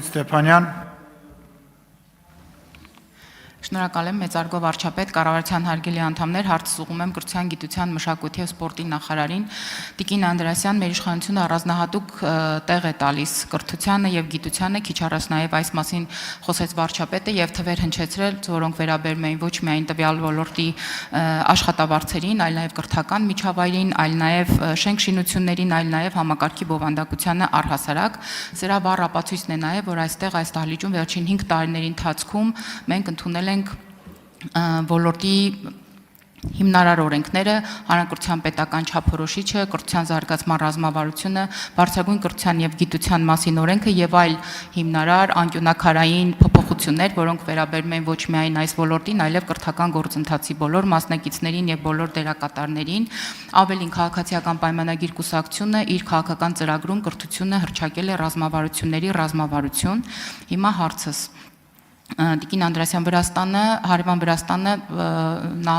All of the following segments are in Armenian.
Մարգարիտ Ստեփանյան։ Շնորհակալ եմ, մեծարգո վարչապետ, կառավարության հարգելի անդամներ, հարցս ուղղում եմ կրթության, գիտության, մշակույթի և սպորտի նախարարին։ Տիկին Անդրեասյան, մեր իշխանությունը առանձնահատուկ տեղ է տալիս կրթությանը և գիտությանը, քիչ առաջ նաև այս մասին խոսեց վարչապետը և թվեր հնչեցրել, որոնք վերաբերում էին ոչ միայն տվյալ ոլորտի աշխատավարձերին, այլ նաև կրթական միջավայրին, այլ նաև շենք-շինություններին, այլ նաև համակարգի բովանդակությանը առհասարակ։ Սրա վառ ապացույցն է նաև, որ այստեղ այս դահլիճում վերջին 5 տարիների ընթացքում մենք ընդունել ենք ոլորտի հիմնարար օրենքները, հանրակրթության պետական չափորոշիչը, կրթության զարգացման ռազմավարությունը, բարձրագույն կրթության և գիտության մասին օրենքը և այլ հիմնարար անկյունաքարային փոփոխություններ, որոնք վերաբերում են ոչ միայն այս ոլորտին, այլև կրթական գործընթացի բոլոր մասնակիցներին և բոլոր դերակատարներին։ Ավելին, քաղաքացիական պայմանագիր կուսակցությունը իր քաղաքական ծրագրում կրթությունը հռչակել է ռազմավարությունների ռազմավարություն։ Հիմա հարցս։ Տիկին Անդրեասյան, հարևան Վրաստանը նա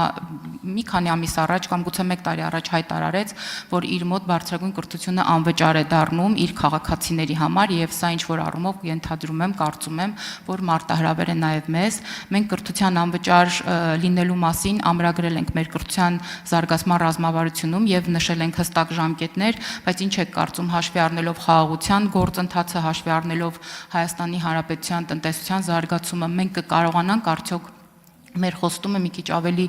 մի քանի ամիս առաջ կամ գուցե 1 տարի առաջ հայտարարեց, որ իր մոտ բարձրագույն կրթությունը անվճար է դառնում իր քաղաքացիների համար և սա ինչ-որ առումով ենթադրում եմ, կարծում եմ, որ մարտահրավեր է նաև մեզ։ Մենք կրթության անվճար լինելու մասին ամրագրել ենք մեր կրթության զարգացման ռազմավարությունում և նշել ենք հստակ ժամկետներ, բայց ինչ եք կարծում, հաշվի առնելով խաղաղության գործընթացը, հաշվի առնելով Հայաստանի Հանրապետության տնտեսության զարգացումը, մենք կկարողանանք արդյոք մեր խոստումը մի քիչ ավելի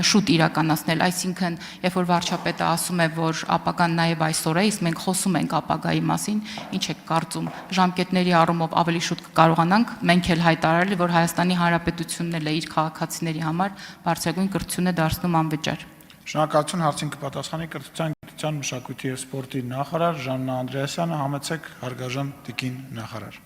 շուտ իրականացնել, այսինքն, երբ որ վարչապետը ասում է, որ ապագան նաև այսօր է, իսկ մենք խոսում ենք ապագայի մասին, ինչ եք կարծում, ժամկետների առումով ավելի շուտ կկարողանանք մենք էլ հայտարարել, որ Հայաստանի Հանրապետությունն էլ է իր քաղաքացիների համար բարձրագույն կրթությունը դարձնում անվճար։ Շնորհակալություն, հարցին կպատասխանի կրթության, գիտության, մշակույթի և սպորտի նախարար Ժաննա Անդրեասյանը, համեցեք հարգարժան տիկին նախարար։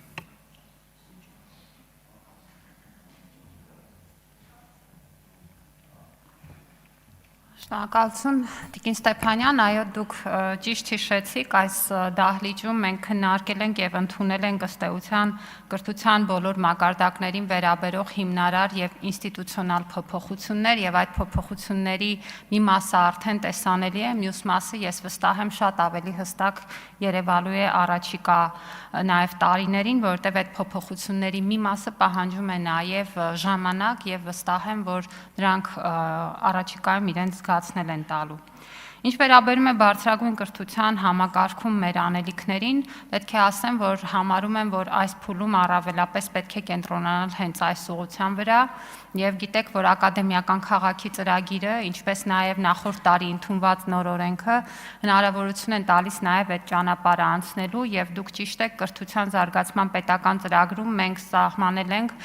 Շնորհակալություն, տիկին Ստեփանյան, այո, դուք ճիշտ հիշեցիք, այս դահլիճում մենք քննարկել ենք և ընդունել ենք ըստ էության կրթության բոլոր մակարդակներին վերաբերող հիմնարար և ինստիտուցիոնալ փոփոխություններ և այդ փոփոխությունների մի մասը արդեն տեսանելի է, մյուս մասը ես վստահ եմ շատ ավելի հստակ երևալու է առաջիկա նաև տարիներին, որովհետև այդ փոփոխությունների մի մասը պահանջում է նաև ժամանակ և վստահ եմ, որ դրանք առաջիկայում իրենց զգացնել են տալու։ Ինչ վերաբերում է բարձրագույն կրթության համակարգում մեր անելիքներին, պետք է ասեմ, որ համարում եմ, որ այս փուլում առավելապես պետք է կենտրոնանալ հենց այս ուղղության վրա և գիտեք, որ ակադեմիական քաղաքի ծրագիրը, ինչպես նաև նախորդ տարի ընդունված նոր օրենքը հնարավորություն են տալիս նաև այդ ճանապարհը անցնելու և դուք ճիշտ եք, կրթության զարգացման պետական ծրագրում մենք սահմանել ենք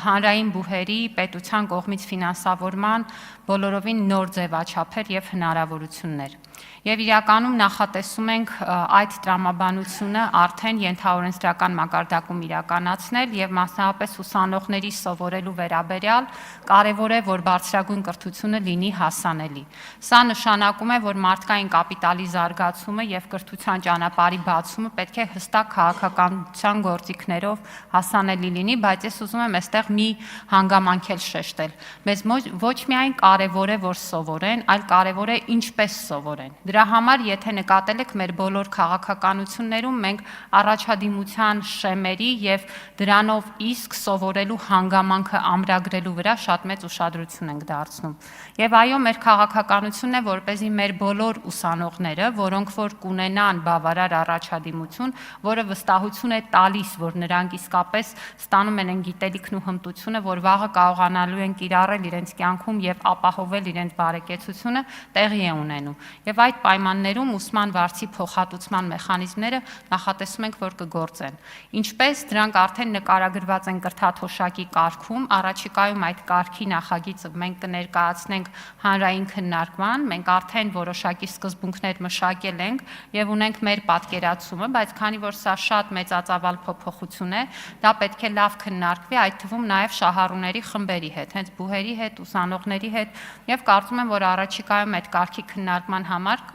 հանրային բուհերի պետության կողմից ֆինանսավորման բոլորովին նոր ձևաչափեր և հնարավորություններ։ Եվ իրականում նախատեսում ենք այդ տրամաբանությունը արդեն ենթաօրենսդրական մակարդակում իրականացնել և մասնավորապես ուսանողների սովորելու վերաբերյալ կարևոր է, որ բարձրագույն կրթությունը լինի հասանելի։ Սա նշանակում է, որ մարդկային կապիտալի զարգացումը և կրթության ճանապարհի բացումը պետք է հստակ քաղաքականության գործիքներով հասանելի լինի, բայց ես ուզում եմ այստեղ մի հանգամանք էլ շեշտել։ Մեզ ոչ միայն կարևոր է, որ սովորեն, այլ կարևոր է ինչպես սովորեն։ Դրա համար, եթե նկատել եք մեր բոլոր քաղաքականություններում, մենք առաջադիմության շեմերի և դրանով իսկ սովորելու հանգամանքը ամրագրելու վրա շատ մեծ ուշադրություն ենք դարձնում։ Եվ այո, մեր քաղաքականությունն է, որպեսզի մեր բոլոր ուսանողները, որոնք որ կունենան բավարար առաջադիմություն, որը վստահություն է տալիս, որ նրանք իսկապես ստանում են գիտելիքն ու հմտությունը, որ վաղը կարողանալու են կիրառել իրենց կյանքում և ապահովել իրենց բարեկեցությունը, տեղի է ունենում։ Եվ այդ պայմաններում ուսման վարձի փոխհատուցման մեխանիզմները նախատեսում ենք, որ կգործեն։ Ինչպես դրանք արդեն նկարագրված են կրթաթոշակի կարգում, առաջիկայում այդ կարգի նախագիծը մենք կներկայացնենք հանրային քննարկման, մենք արդեն որոշակի սկզբունքներ մշակել ենք և ունենք մեր պատկերացումը, բայց քանի որ սա շատ մեծածավալ փոփոխություն է, դա պետք է լավ քննարկվի, այդ թվում նաև շահառուների խմբերի հետ, հենց բուհերի հետ, ուսանողների հետ և կարծում եմ, որ առաջիկայում այդ կարգի քննարկման համար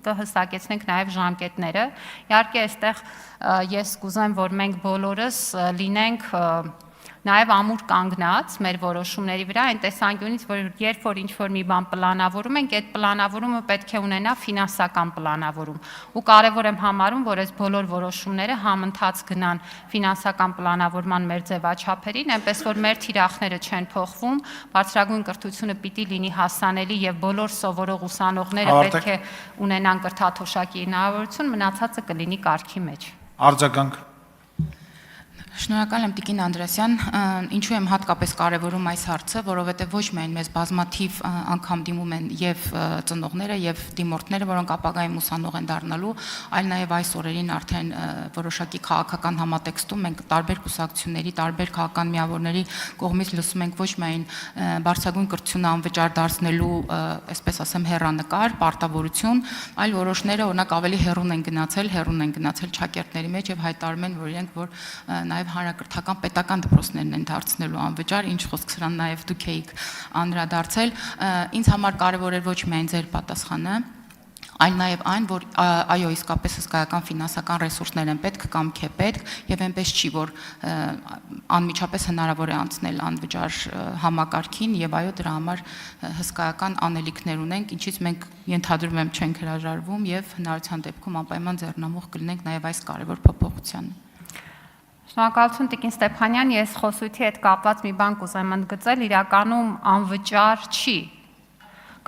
կհստակեցնենք նաև ժամկետները։ Իհարկե, այստեղ ես կուզեմ, որ մենք բոլորս լինենք նաև ամուր կանգնած մեր որոշումների վրա այն տեսանկյունից, որ երբ որ ինչ-որ մի բան պլանավորում ենք, այդ պլանավորումը պետք է ունենա ֆինանսական պլանավորում։ Ու կարևոր եմ համարում, որ այս բոլոր որոշումները համընթաց գնան ֆինանսական պլանավորման մեր ձևաչափերին, այնպես որ մեր թիրախները չեն փոխվում, բարձրագույն կրթությունը պիտի լինի հասանելի եւ բոլոր սովորող ուսանողները պետք է ունենան կրթաթոշակի հնարավորություն, մնացածը կլինի կարգի մեջ։ Արձագանք։ Շնորհակալ եմ Տիկին Անդրեասյան, ինչու եմ հատկապես կարևորում այս հարցը, որովհետև ոչ միայն մեզ բազմաթիվ անգամ դիմում են եւ ծնողները եւ դիմորդները, որոնք ապագայում ուսանող են դառնալու, այլ նաեւ այս օրերին արդեն որոշակի քաղաքական համատեքստում մենք տարբեր կուսակցությունների, տարբեր քաղաքական միավորների կողմից լսում ենք ոչ միայն բարձրագույն կրթությունը անվճար դարձնելու, այսպես ասեմ, հեռանկար, պարտավորություն, այլ որոշները օրինակ ավելի հեռուն են գնացել ճակերտների մեջ եւ հայտարարում են, որ իրենք որ նաեւ հանրակրթական պետական դպրոցներն են դարձնելու անվճար, ինչ խոսք սրան նաև դուք էիք անդրադարձել, ինձ համար կարևոր էր ոչ միայն ձեր պատասխանը, այլ նաև այն, որ այո, իսկապես հսկայական ֆինանսական ռեսուրսներ են պետք կամ չէ պետք եւ այնպես չի, որ անմիջապես հնարավոր է անցնել անվճար համակարգին եւ այո, դրա համար հսկայական անելիքներ ունենք, ինչից մենք ենթադրում եմ չենք հրաժարվում եւ հնարավորության դեպքում անպայման ձեռնամուխ կլինենք նաև այս կարևոր փոփոխությանը։ Շնորհակալություն Տիկին Ստեփանյան, ես խոսույթի հետ կապված մի բան կուզեմ ընդգծել, իրականում անվճար չի։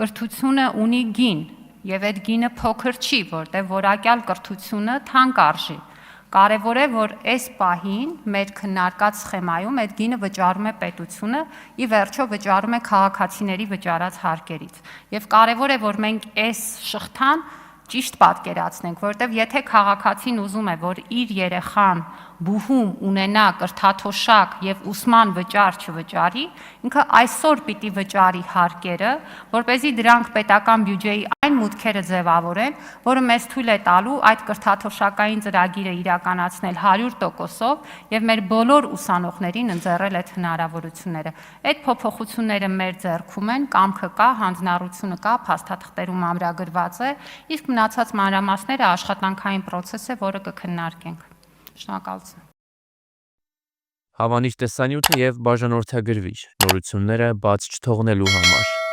Կրթությունը ունի գին, եւ այդ գինը փոքր չի, որտեղ որակյալ կրթությունը թանկ արժի։ Կարևոր է, որ այս պահին մեր քննարկած սխեմայում այդ գինը վճարում է պետությունը, ի վերջո վճարում է քաղաքացիների վճարած հարկերից։ Եվ կարևոր է, որ մենք այս շղթան ճիշտ պատկերացնենք, որտեղ եթե քաղաքացին ուզում է, որ իր երեխան բուհում ունենա կրթաթոշակ եւ ուսման վճար չվճարի, ինքը այսօր պիտի վճարի հարկերը, որպեսզի դրանք պետական բյուջեի այն մուտքերը ձևավորեն, որը մեզ թույլ է տալու այդ կրթաթոշակային ծրագիրը իրականացնել 100%-ով եւ մեր բոլոր ուսանողներին ընձեռել այդ հնարավորությունները։ Այդ փոփոխությունները մեր ձեռքում են, կամքը կա, հանձնառությունը կա, փաստաթղթերում ամրագրված է, իսկ մնացած մանրամասները աշխատանքային process է, որը կքննարկենք։ Շնորհակալություն։ Հավանիչ տեսանյութը եւ բաժանորդագրվիչ նորությունները բաց չթողնելու համար։